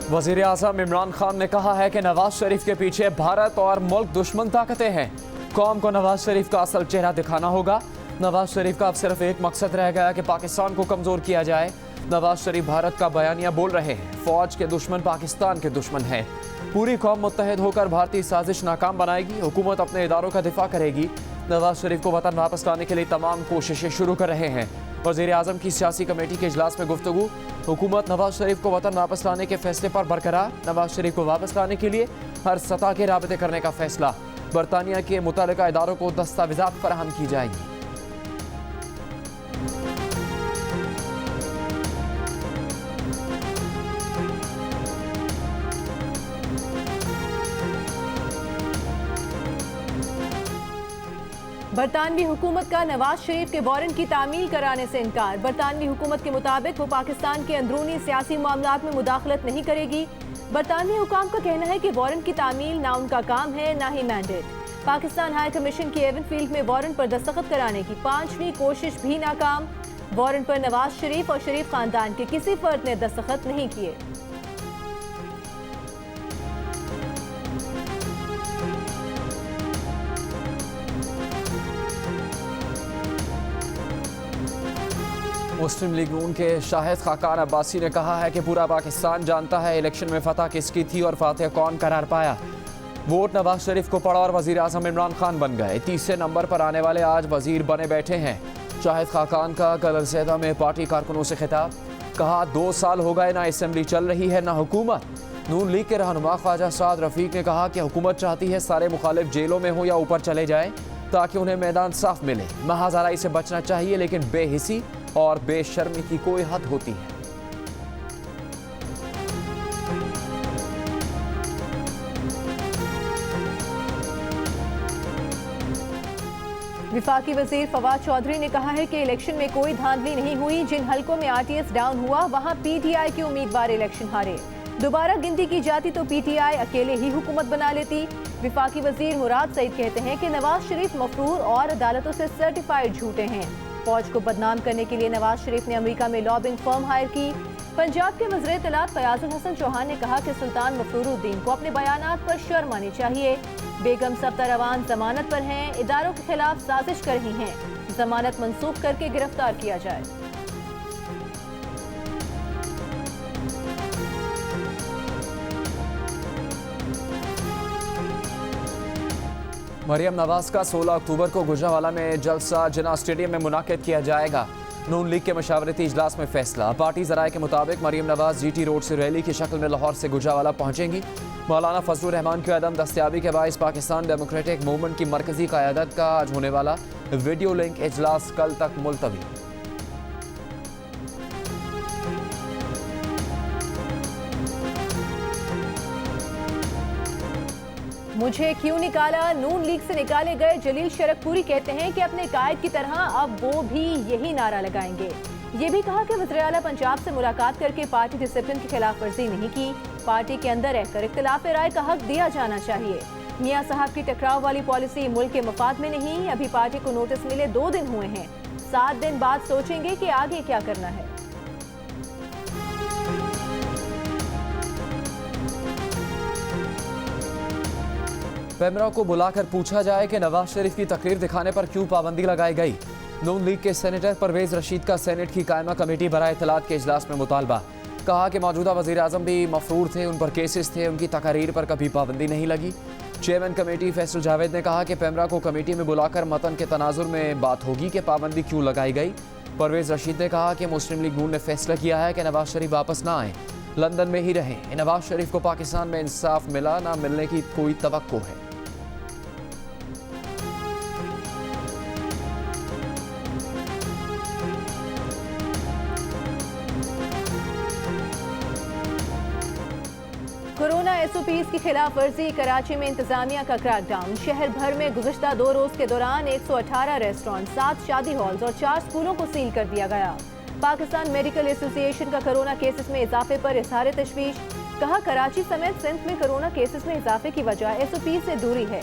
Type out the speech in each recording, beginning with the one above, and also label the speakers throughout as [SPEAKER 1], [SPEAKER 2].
[SPEAKER 1] वज़ीर आज़म इमरान खान ने कहा है कि नवाज शरीफ के पीछे भारत और मुल्क दुश्मन ताकतें हैं। कौम को नवाज शरीफ का असल चेहरा दिखाना होगा। नवाज शरीफ का अब सिर्फ एक मकसद रह गया कि पाकिस्तान को कमज़ोर किया जाए। नवाज शरीफ भारत का बयानिया बोल रहे हैं। फौज के दुश्मन पाकिस्तान के दुश्मन है। पूरी कौम मुत्तहिद होकर भारतीय साजिश नाकाम बनाएगी। हुकूमत अपने इदारों का दिफा करेगी। नवाज शरीफ को वतन वापस लाने के लिए तमाम कोशिशें शुरू कर रहे हैं। वज़ीर आज़म की सियासी कमेटी के इजलास में गुफ्तगू। हुकूमत नवाज शरीफ को वतन वापस लाने के फैसले पर बरकरार। नवाज शरीफ को वापस लाने के लिए हर सतह के राबते करने का फैसला। बरतानिया के मुतल्लिका इदारों को दस्तावेज़ात फराहम की जाएंगी।
[SPEAKER 2] बरतानवी हुकूमत का नवाज शरीफ के वारंट की तामील कराने से इनकार। बरतानवी हुकूमत के मुताबिक वो पाकिस्तान के अंदरूनी सियासी मामलात में मुदाखलत नहीं करेगी। बरतानवी हुकाम का कहना है कि वारंट की तामील ना उनका काम है ना ही मैंडेट। पाकिस्तान हाई कमीशन की एवनफील्ड में वारंट पर दस्तखत कराने की 5वीं कोशिश भी नाकाम। वारंट पर नवाज शरीफ और शरीफ खानदान के किसी फर्द ने दस्तखत नहीं किए।
[SPEAKER 1] मुस्लिम लीग नून के शाहिद खाकान अब्बासी ने कहा है कि पूरा पाकिस्तान जानता है इलेक्शन में फतह किसकी थी और फातिह कौन करार पाया। वोट नवाज शरीफ को पड़ा और वज़ीर आज़म इमरान खान बन गए। तीसरे नंबर पर आने वाले आज वज़ीर बने बैठे हैं। शाहिद खाकान का कलरसैदा में पार्टी कारकुनों से खिताब। कहा 2 साल हो गए ना असेंबली चल रही है ना हुकूमत। नून लीग के रहनुमा ख्वाजा साद रफीक ने कहा कि हुकूमत चाहती है सारे मुखालिफ जेलों में हो या ऊपर चले जाएं ताकि उन्हें मैदान साफ मिले। महाजराई से बचना चाहिए लेकिन बेहिसी और बेशर्मी की कोई हद होती है।
[SPEAKER 2] विफाकी वजीर फवाद चौधरी ने कहा है कि इलेक्शन में कोई धांधली नहीं हुई। जिन हलकों में आरटीएस डाउन हुआ वहां पीटीआई के उम्मीदवार इलेक्शन हारे। दोबारा गिनती की जाती तो पीटीआई अकेले ही हुकूमत बना लेती। विफाकी वजीर मुराद सईद कहते हैं कि नवाज शरीफ मफरूर और अदालतों से सर्टिफाइड झूठे हैं। फौज को बदनाम करने के लिए नवाज शरीफ ने अमेरिका में लॉबिंग फर्म हायर की। पंजाब के वज़ीर इत्तलात फयाजुल हसन चौहान ने कहा कि सुल्तान मफरूरुद्दीन को अपने बयानात पर शर्म आनी चाहिए। बेगम सब्ता रवान जमानत पर हैं। इदारों के खिलाफ साजिश कर रही हैं। जमानत मंसूख करके गिरफ्तार किया जाए।
[SPEAKER 1] मरियम नवाज का 16 अक्टूबर को गुजरावाला में जलसा जिना स्टेडियम में मुनाकिद किया जाएगा। नून लीग के मशावरती इजलास में फैसला। पार्टी ज़राए के मुताबिक मरियम नवाज जीटी रोड से रैली की शक्ल में लाहौर से गुजरावाला पहुंचेंगी। मौलाना फजलुर रहमान की अदम दस्तयाबी के बायस पाकिस्तान डेमोक्रेटिक मूवमेंट की मरकजी क़यादत का आज होने वाला वीडियो लिंक इजलास कल तक मुलतवी।
[SPEAKER 2] मुझे क्यों निकाला? नून लीग से निकाले गए जलील शरकपुरी कहते हैं कि अपने कायद की तरह अब वो भी यही नारा लगाएंगे। ये भी कहा कि वज़ीर आला पंजाब से मुलाकात करके पार्टी डिसिप्लिन की खिलाफ वर्जी नहीं की। पार्टी के अंदर रहकर इख्तिलाफ राय का हक दिया जाना चाहिए। मियां साहब की टकराव वाली पॉलिसी मुल्क के मफाद में नहीं। अभी पार्टी को नोटिस मिले 2 दिन हुए हैं। 7 दिन बाद सोचेंगे कि आगे क्या करना है।
[SPEAKER 1] पैमरा को बुलाकर पूछा जाए कि नवाज शरीफ की तकरीर दिखाने पर क्यों पाबंदी लगाई गई। नून लीग के सेनेटर परवेज रशीद का सेनेट की कायमा कमेटी बराए इत्तलात के इजलास में मुतालबा। कहा कि मौजूदा वज़ीर आज़म भी मफरूर थे, उन पर केसेस थे, उनकी तकरीर पर कभी पाबंदी नहीं लगी। चेयरमैन कमेटी फैसल जावेद ने कहा कि पैमरा को कमेटी में बुलाकर मतन के तनाजुर में बात होगी कि पाबंदी क्यों लगाई गई। परवेज रशीद ने कहा कि मुस्लिम लीग नून ने फैसला किया है कि नवाज शरीफ वापस ना आए, लंदन में ही रहें। नवाज शरीफ को पाकिस्तान में इंसाफ मिला ना मिलने की कोई तवक्को है।
[SPEAKER 2] कोरोना SOPs की खिलाफ वर्जी। कराची में इंतजामिया का क्रैकडाउन। शहर भर में गुज़श्ता 2 रोज के दौरान 118 रेस्टोरेंट, 7 शादी हॉल्स और 4 स्कूलों को सील कर दिया गया। पाकिस्तान मेडिकल एसोसिएशन का कोरोना केसेस में इजाफे पर इज़हार तशवीश। कहा कराची समेत सिंध में कोरोना केसेस में इजाफे की वजह SOP से दूरी है।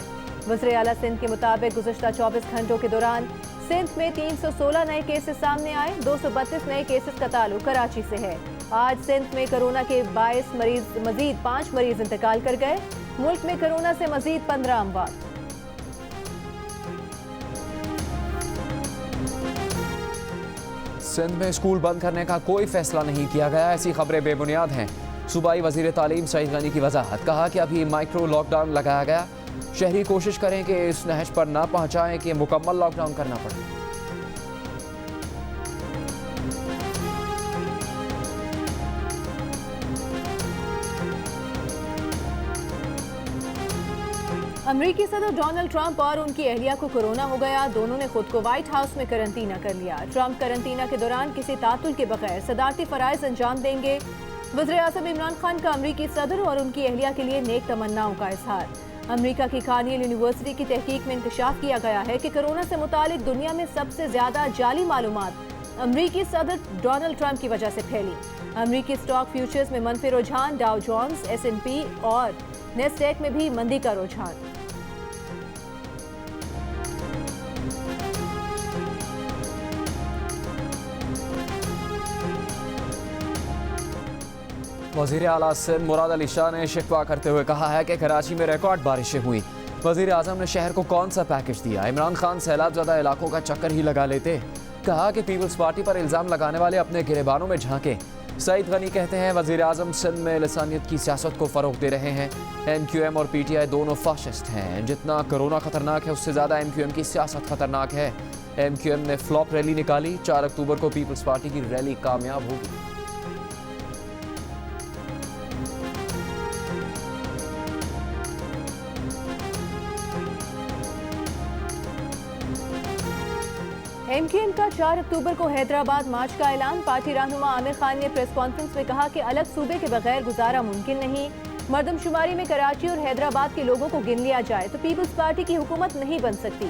[SPEAKER 2] वज़ीर आला सिंध के मुताबिक गुज़श्ता 24 घंटों के दौरान सिंध में 316 नए केसेस सामने आए। 232 नए केसेस का ताल्लुक कराची से है। आज सिंध में कोरोना के 22 मरीज, मजीद 5 मरीज इंतकाल कर गए। मुल्क में कोरोना से मजीद 15 अमवात।
[SPEAKER 1] सिंध में स्कूल बंद करने का कोई फैसला नहीं किया गया, ऐसी खबरें बेबुनियाद हैं। सूबाई वजीर तालीम सईद गनी की वजाहत, कहा कि अभी माइक्रो लॉकडाउन लगाया गया, शहरी कोशिश करें कि इस नहज पर ना पहुंचाएं कि मुकम्मल लॉकडाउन करना पड़े।
[SPEAKER 2] अमेरिकी सदर डोनाल्ड ट्रंप और उनकी अहलिया को कोरोना हो गया। दोनों ने खुद को व्हाइट हाउस में करंटीना कर लिया। ट्रंप करंटीना के दौरान किसी तातुल के बगैर सदारती फराइज अंजाम देंगे। वज़ीर आज़म इमरान खान का अमेरिकी सदर और उनकी अहलिया के लिए नेक तमन्नाओं का इजहार। अमेरिका की कार्नियल यूनिवर्सिटी की तहकीक में इंकशाफ किया गया है कि कोरोना से मुतालिक दुनिया में सबसे ज्यादा जाली मालूमात अमेरिकी सदर डोनाल्ड ट्रंप की वजह से फैली। अमेरिकी स्टॉक फ्यूचर्स में मनफी रुझान, डाउ जोन्स, S&P और नेस्डैक में भी मंदी का रुझान।
[SPEAKER 1] वज़ीर आला सिंध मुराद अली शाह ने शिकवा करते हुए कहा है कि कराची में रिकॉर्ड बारिशें हुई। वज़ीर आज़म ने शहर को कौन सा पैकेज दिया? इमरान खान सैलाब ज़दा इलाकों का चक्कर ही लगा लेते। कहा कि पीपल्स पार्टी पर इल्ज़ाम लगाने वाले अपने गिरेबानों में झांके। सईद गनी कहते हैं वज़ीर आज़म सिंध में लिसानियत की सियासत को फ़रोग़ दे रहे हैं। MQM और PTI दोनों फाशिस्ट हैं। जितना कोरोना ख़तरनाक है उससे ज़्यादा MQM की सियासत ख़तरनाक है। MQM ने फ्लॉप रैली निकाली। 4 अक्टूबर को पीपल्स पार्टी की रैली कामयाब होगी।
[SPEAKER 2] MQM का 4 अक्टूबर को हैदराबाद मार्च का ऐलान। पार्टी रहनुमा आमिर खान ने प्रेस कॉन्फ्रेंस में कहा कि अलग सूबे के बगैर गुजारा मुमकिन नहीं। मरदमशुमारी में कराची और हैदराबाद के लोगों को गिन लिया जाए तो पीपल्स पार्टी की हुकूमत नहीं बन सकती।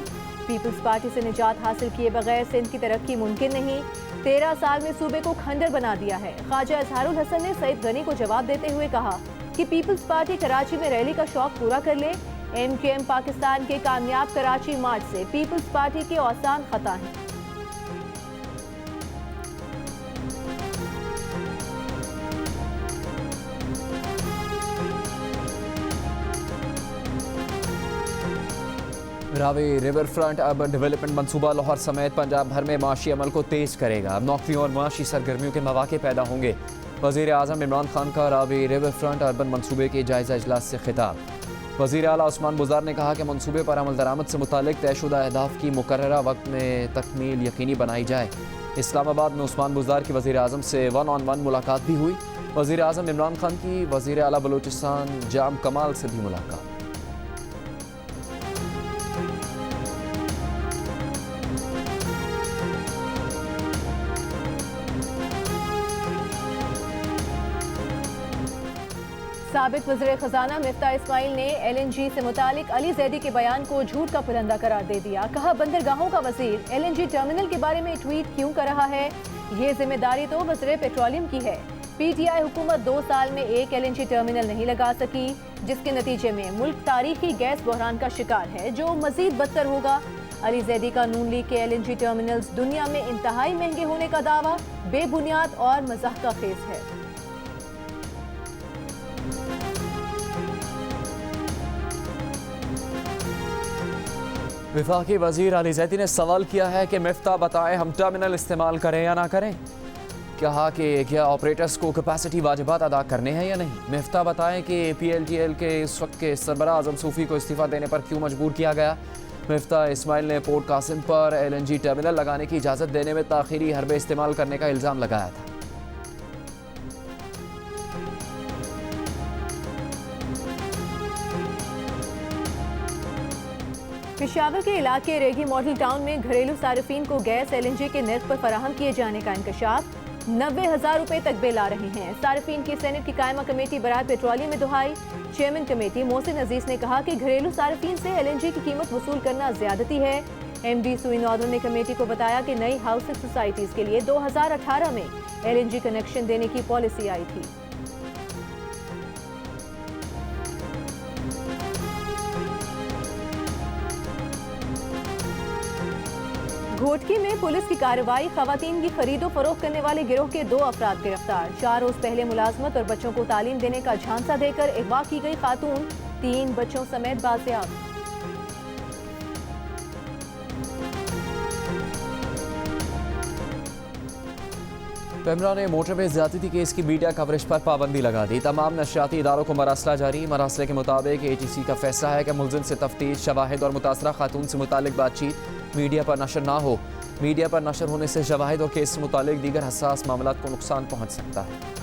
[SPEAKER 2] पीपल्स पार्टी से निजात हासिल किए बगैर सिंध की तरक्की मुमकिन नहीं। 13 साल में सूबे को खंडर बना दिया है। ख्वाजा इजहारुल हसन ने सईद गनी को जवाब देते हुए कहा कि पीपल्स पार्टी कराची में रैली का शौक पूरा कर ले। MQM पाकिस्तान के कामयाब कराची मार्च से पीपल्स पार्टी के औसान खता हैं।
[SPEAKER 1] Ravi river front urban development मंसूबा लाहौर समेत पंजाब भर में माशी अमल को तेज करेगा। नौकरियों और माशी सरगर्मियों के मौके पैदा होंगे। वज़ीर आज़म इमरान खान का रावी रिवर फ्रंट अर्बन मंसूबे के जायजा इजलास से खिताब। वज़ीर आला उस्मान बुज़ार ने कहा कि मंसूबे पर अमल दरामद से मुतालिक तयशुदा अहदाफ की मुकर्ररा वक्त में तकमील यकीनी बनाई जाए। इस्लामाबाद में उस्मान बुज़ार की वज़ीर आज़म से 1-on-1 मुलाकात भी हुई। वज़ीर आज़म इमरान खान की वज़ीर आला बलूचिस्तान जाम कमाल से भी मुलाकात।
[SPEAKER 2] साबिक वज़ीर खजाना मिफ्ता इस्माइल ने LNG से मुतालिक अली जैदी के बयान को झूठ का पुलंदा करार दे दिया। कहा बंदरगाहों का वज़ीर LNG टर्मिनल के बारे में ट्वीट क्यों कर रहा है? ये जिम्मेदारी तो वज़ीर पेट्रोलियम की है। PTI हुकूमत 2 साल में एक LNG टर्मिनल नहीं लगा सकी, जिसके नतीजे में मुल्क तारीखी गैस बहरान का शिकार है जो मजीद बदतर होगा। अली जैदी का नून लीग के LNG टर्मिनल्स दुनिया में इंतहाई महंगे होने का दावा बेबुनियाद और मजाक का खेज है।
[SPEAKER 1] वफाकी वज़ीर अली जैदी ने सवाल किया है कि मिफ्ता बताएं हम टर्मिनल इस्तेमाल करें या ना करें। कहा कि क्या ऑपरेटर्स को कैपेसिटी वाजिबात अदा करने हैं या नहीं। मिफ्ता बताएं कि PLTL के इस वक्त के सरबराह आज़म सूफ़ी को इस्तीफ़ा देने पर क्यों मजबूर किया गया। मिफ्ता इस्माइल ने पोर्ट कासिम पर LNG टर्मिनल लगाने की इजाज़त देने में ताख़ीरी हरबे इस्तेमाल करने का इल्ज़ाम लगाया था।
[SPEAKER 2] पेशावर के इलाके रेगी मॉडल टाउन में घरेलू सार्फिन को गैस LNG के नर्ख पर फराहम किए जाने का इंकशाफ। 90,000 रुपए तक बिल आ रहे हैं। सार्फिन की सेनेट की कायमा कमेटी बराए पेट्रोलियम में दुहाई। चेयरमैन कमेटी मोहसिन अजीज ने कहा कि घरेलू सार्फिन से LNG की कीमत वसूल करना ज्यादती है। MD सुई नॉर्दर्न ने कमेटी को बताया कि नई हाउसिंग सोसाइटीज के लिए 2018 में LNG कनेक्शन देने की पॉलिसी आई थी। घोटकी में पुलिस की कार्रवाई, खवातीन की खरीदो फरोख्त करने वाले गिरोह के 2 अफराद गिरफ्तार। 4 रोज पहले मुलाजमत और बच्चों को तालीम देने का झांसा देकर अगवा की गई खातून 3 बच्चों समेत बाजियाब।
[SPEAKER 1] पेमरा ने मोटरवे ज्यादती केस की मीडिया कवरेज पर पाबंदी लगा दी। तमाम नशरियाती इदारों को मरासला जारी। मरासले के मुताबिक ATC का फैसला है कि मुलजिम से तफ्तीश, शवाहिद और मुतासरा खातून से मुतालिक बातचीत मीडिया पर नशर ना हो। मीडिया पर नशर होने से शवाहिद और केस से मुतालिक दीगर हसास मामलात को नुकसान पहुंच सकता है।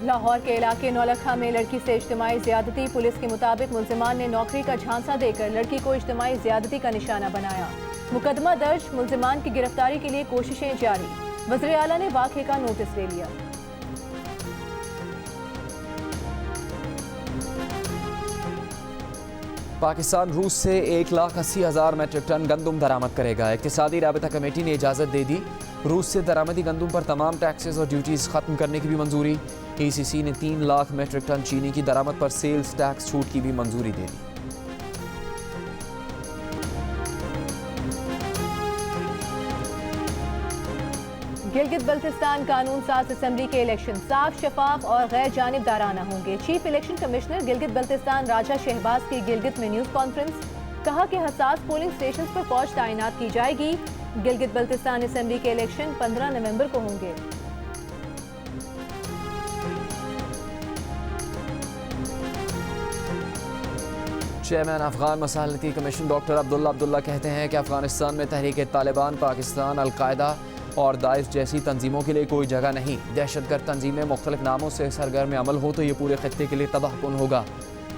[SPEAKER 2] लाहौर के इलाके नौलखा में लड़की से इज्तिमाई ज्यादती। पुलिस के मुताबिक मुल्जिमान ने नौकरी का झांसा देकर लड़की को इज्तिमाई ज्यादती का निशाना बनाया। मुकदमा दर्ज, मुल्जिमान की गिरफ्तारी के लिए कोशिशें जारी। वज़ीर आला ने वाक़े का नोटिस ले लिया।
[SPEAKER 1] पाकिस्तान रूस से 1,80,000 मेट्रिक टन गंदम दरामद करेगा। इक़्तिसादी राबता कमेटी ने इजाज़त दे दी। रूस से दरामदी गंदम पर तमाम टैक्सेस और ड्यूटीज़ ख़त्म करने की भी मंजूरी। ECC ने 3 लाख मेट्रिक टन चीनी की दरामद पर सेल्स टैक्स छूट की भी मंजूरी दे दी।
[SPEAKER 2] गिलगित बल्तिस्तान कानून साज असम्बली के इलेक्शन साफ, शफाफ और गैर जानिबदाराना होंगे। Chief election commissioner Gilgit Baltistan Raja Shahbaz की गिलगित में न्यूज़ कॉन्फ्रेंस। कहा कि हसास पोलिंग स्टेशन पर फौज तैनात की जाएगी। गिलगित बल्तिस्तान असम्बली के इलेक्शन 15 नवंबर को होंगे।
[SPEAKER 1] चेयरमैन अफगान मसालती कमीशन डॉक्टर अब्दुल्ला कहते हैं कि अफगानिस्तान में तहरीक तालिबान, पाकिस्तान, अलकायदा और दाइश जैसी तंजीमों के लिए कोई जगह नहीं। दहशतगर्द तंजीमें मुख्तलिफ नामों से सरगर्म अमल हो तो ये पूरे खत्ते के लिए तबाहकुन होगा।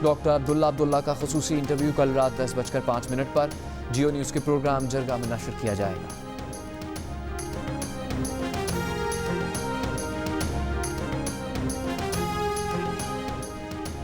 [SPEAKER 1] डॉक्टर अब्दुल्ला का खुसूसी इंटरव्यू कल रात 10:05 पर जियो न्यूज़ के प्रोग्राम जरगा में नशर किया जाएगा।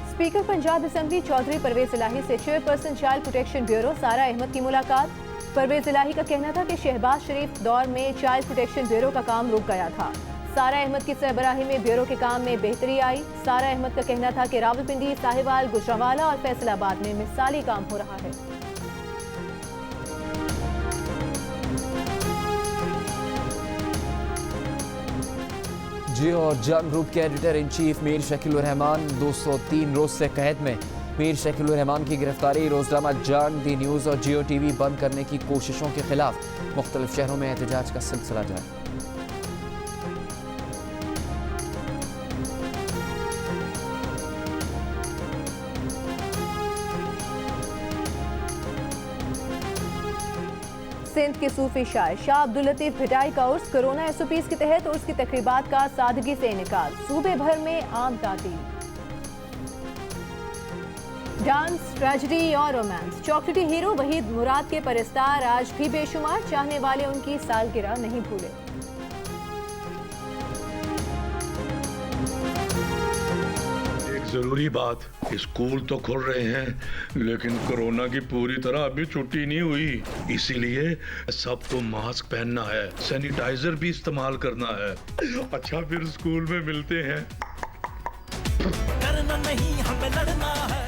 [SPEAKER 2] स्पीकर पंजाब असम्बली चौधरी परवेज इलाही से चेयरपर्सन चाइल्ड प्रोटेक्शन ब्यूरो सारा अहमद की मुलाकात। परवेज इलाही का कहना था कि शहबाज शरीफ दौर में चाइल्ड प्रोटेक्शन ब्यूरो का काम रुक गया था। सारा अहमद की सरबराही में ब्यूरो के काम में बेहतरी आई। सारा अहमद का कहना था कि रावलपिंडी, साहिवाल, गुजरावाला और फैसलाबाद में मिसाली काम हो रहा है।
[SPEAKER 1] जियो और जंग ग्रुप के editor in chief Mir Shakilur Rahman 203 रोज से कैद में। मीर शकीलुर रहमान की गिरफ्तारी, रोजनामा जंग, दी न्यूज़ और जियो TV बंद करने की कोशिशों के खिलाफ मुख्तलिफ शहरों में एहतजाज का सिलसिला जारी।
[SPEAKER 2] सिंध के सूफी शायर शाह अब्दुल लतीफ भिटाई का उर्स, कोरोना SOPs के तहत उर्स की तकरीबात का सादगी से इनेकाल। सूबे भर में आम तातील। डांस, ट्रेजेडी और रोमांस, चॉकलेटी हीरो वहीद मुराद के परस्तार आज भी बेशुमार, चाहने वाले उनकी सालगिरह नहीं भूले।
[SPEAKER 3] जरूरी बात, स्कूल तो खुल रहे हैं लेकिन कोरोना की पूरी तरह अभी छुट्टी नहीं हुई, इसीलिए सबको मास्क पहनना है, सैनिटाइजर भी इस्तेमाल करना है। अच्छा, फिर स्कूल में मिलते हैं।
[SPEAKER 4] करना नहीं, हमें लड़ना है।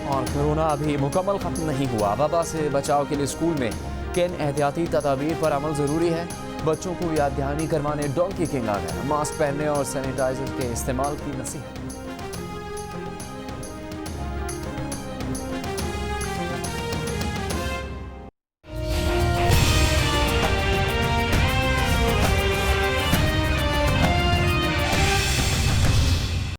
[SPEAKER 1] और कोरोना अभी मुकम्मल खत्म नहीं हुआ। वबा से बचाव के लिए स्कूल में किन एहतियाती तदाबीर पर अमल जरूरी है? बच्चों को याद दहानी करवाने डोंकी किंग आ गया। मास्क पहनने और सैनिटाइजर के इस्तेमाल की नसीहत।